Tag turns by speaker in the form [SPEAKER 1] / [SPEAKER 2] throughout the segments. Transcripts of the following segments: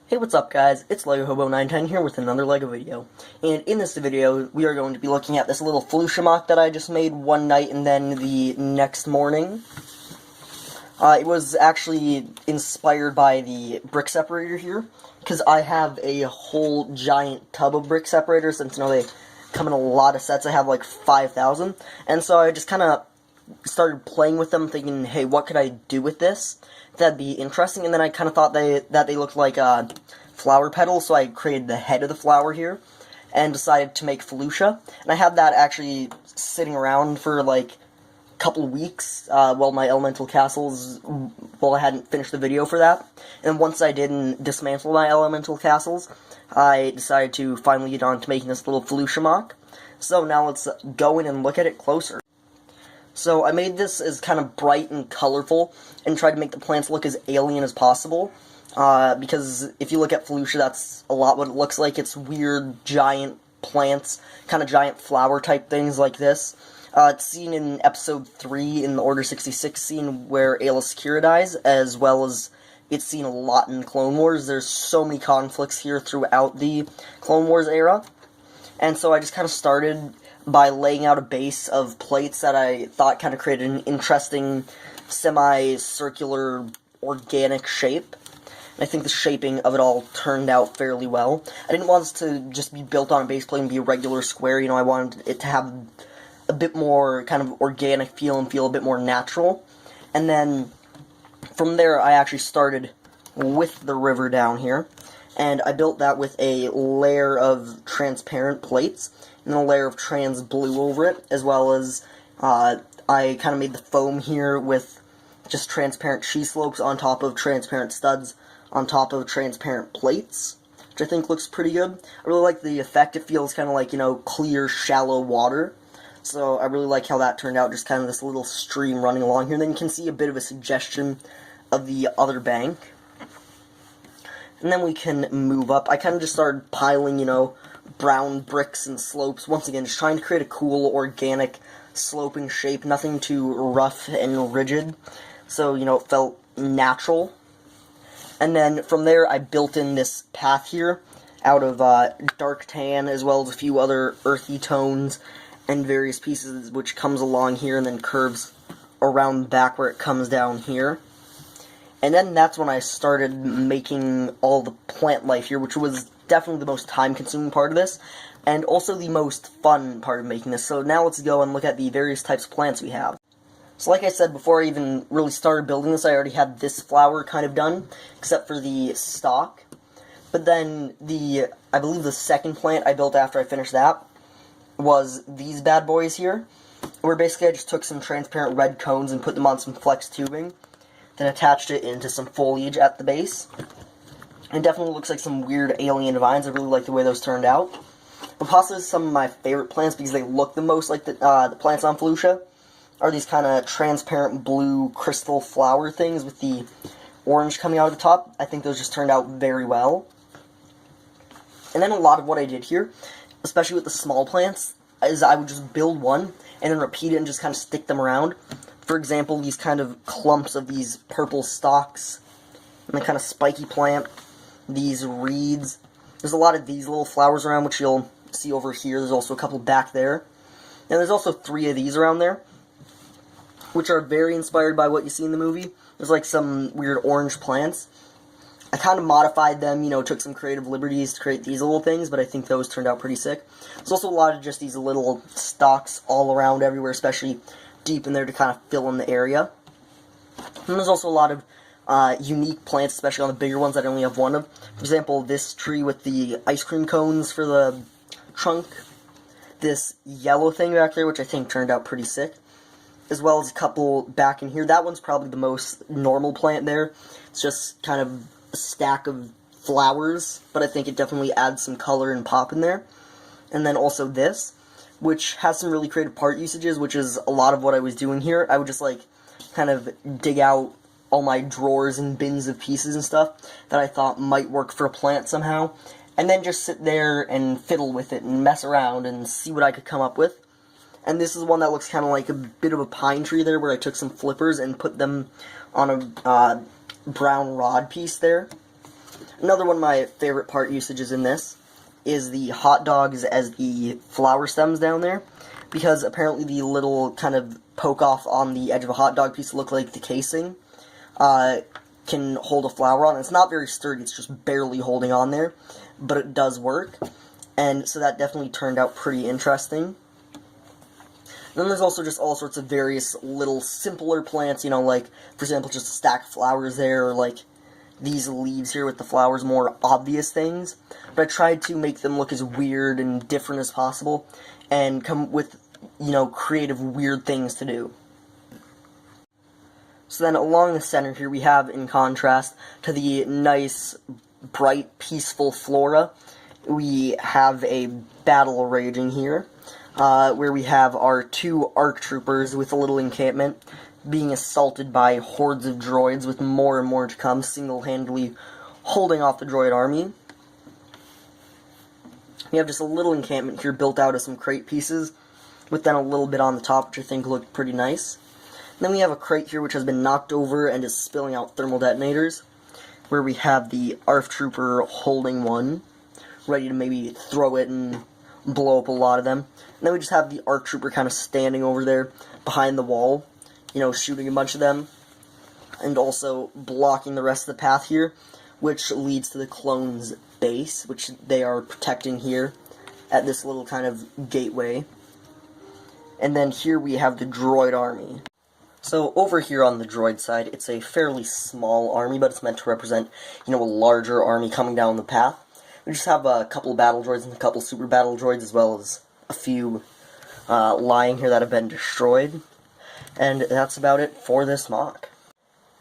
[SPEAKER 1] Hey, what's up guys? It's LEGO Hobo 910 here with another LEGO video. And in this video, we are going to be looking at this little Felucia M.O.C that I just made one night and then the next morning. It was actually inspired by the brick separator here, because I have a whole giant tub of brick separators, since, they come in a lot of sets. I have like 5,000, and so I just kind of started playing with them, thinking, hey, what could I do with this that'd be interesting? And then I kind of thought that they looked like flower petals, so I created the head of the flower here and decided to make Felucia. And I had that actually sitting around for like a couple weeks while my elemental castles, while I hadn't finished the video for that. And once I did and dismantle my elemental castles, I decided to finally get on to making this little Felucia M.O.C. So now let's go in and look at it closer. So I made this as kind of bright and colorful, and tried to make the plants look as alien as possible, because if you look at Felucia, that's a lot what it looks like. It's weird, giant plants, kind of giant flower type things like this. It's seen in episode 3 in the Order 66 scene where Ayla Secura dies, as well as it's seen a lot in Clone Wars. There's so many conflicts here throughout the Clone Wars era, and so I just kind of started by laying out a base of plates that I thought kind of created an interesting semi-circular organic shape. And I think the shaping of it all turned out fairly well. I didn't want this to just be built on a base plate and be a regular square. I wanted it to have a bit more kind of organic feel and feel a bit more natural. And then from there I actually started with the river down here. And I built that with a layer of transparent plates and a layer of trans blue over it, as well as I kind of made the foam here with just transparent sheet slopes on top of transparent studs on top of transparent plates, which I think looks pretty good. I really like the effect. It feels kind of like, clear, shallow water. So I really like how that turned out, just kind of this little stream running along here. And then you can see a bit of a suggestion of the other bank. And then we can move up. I kind of just started piling, brown bricks and slopes. Once again, just trying to create a cool, organic, sloping shape. Nothing too rough and rigid. So, it felt natural. And then from there, I built in this path here out of dark tan, as well as a few other earthy tones and various pieces, which comes along here and then curves around the back where it comes down here. And then that's when I started making all the plant life here, which was definitely the most time-consuming part of this, and also the most fun part of making this. So now let's go and look at the various types of plants we have. So like I said, before I even really started building this, I already had this flower kind of done, except for the stalk. But then I believe the second plant I built after I finished that was these bad boys here, where basically I just took some transparent red cones and put them on some flex tubing, then attached it into some foliage at the base. It definitely looks like some weird alien vines. I really like the way those turned out. But possibly some of my favorite plants, because they look the most like the plants on Felucia, are these kind of transparent blue crystal flower things with the orange coming out of the top. I think those just turned out very well. And then a lot of what I did here, especially with the small plants, is I would just build one and then repeat it and just kind of stick them around. For example, these kind of clumps of these purple stalks, and the kind of spiky plant, these reeds. There's a lot of these little flowers around, which you'll see over here. There's also a couple back there. And there's also 3 of these around there, which are very inspired by what you see in the movie. There's like some weird orange plants. I kind of modified them, took some creative liberties to create these little things, but I think those turned out pretty sick. There's also a lot of just these little stalks all around everywhere, especially deep in there to kind of fill in the area. And there's also a lot of unique plants, especially on the bigger ones that I only have one of. For example, this tree with the ice cream cones for the trunk. This yellow thing back there, which I think turned out pretty sick. As well as a couple back in here. That one's probably the most normal plant there. It's just kind of a stack of flowers, but I think it definitely adds some color and pop in there. And then also this, which has some really creative part usages, which is a lot of what I was doing here. I would just, kind of dig out all my drawers and bins of pieces and stuff that I thought might work for a plant somehow, and then just sit there and fiddle with it and mess around and see what I could come up with. And this is one that looks kind of like a bit of a pine tree there, where I took some flippers and put them on a brown rod piece there. Another one of my favorite part usages in this is the hot dogs as the flower stems down there, because apparently the little kind of poke off on the edge of a hot dog piece to look like the casing can hold a flower on. It's not very sturdy, it's just barely holding on there, but it does work, and so that definitely turned out pretty interesting. And then there's also just all sorts of various little simpler plants, you know, like, for example, just a stack of flowers there, or like these leaves here with the flowers, more obvious things. But I tried to make them look as weird and different as possible, and come with, you know, creative, weird things to do. So then along the center here we have, in contrast to the nice, bright, peaceful flora, we have a battle raging here, where we have our two ARC troopers with a little encampment being assaulted by hordes of droids, with more and more to come, single-handedly holding off the droid army. We have just a little encampment here built out of some crate pieces, with then a little bit on the top, which I think looked pretty nice. And then we have a crate here which has been knocked over and is spilling out thermal detonators, where we have the ARF trooper holding one, ready to maybe throw it and blow up a lot of them. And then we just have the ARC trooper kind of standing over there behind the wall, you know, shooting a bunch of them, and also blocking the rest of the path here, which leads to the clones' base, which they are protecting here at this little kind of gateway. And then here we have the droid army. So over here on the droid side, it's a fairly small army, but it's meant to represent, you know, a larger army coming down the path. We just have a couple battle droids and a couple super battle droids, as well as a few lying here that have been destroyed. And that's about it for this MOC.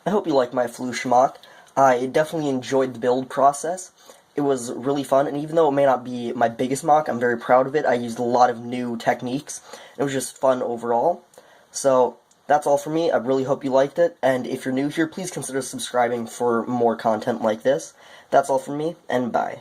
[SPEAKER 1] I hope you liked my Felucia MOC. I definitely enjoyed the build process. It was really fun, and even though it may not be my biggest MOC, I'm very proud of it. I used a lot of new techniques. It was just fun overall. So that's all for me. I really hope you liked it, and if you're new here, please consider subscribing for more content like this. That's all from me, and bye.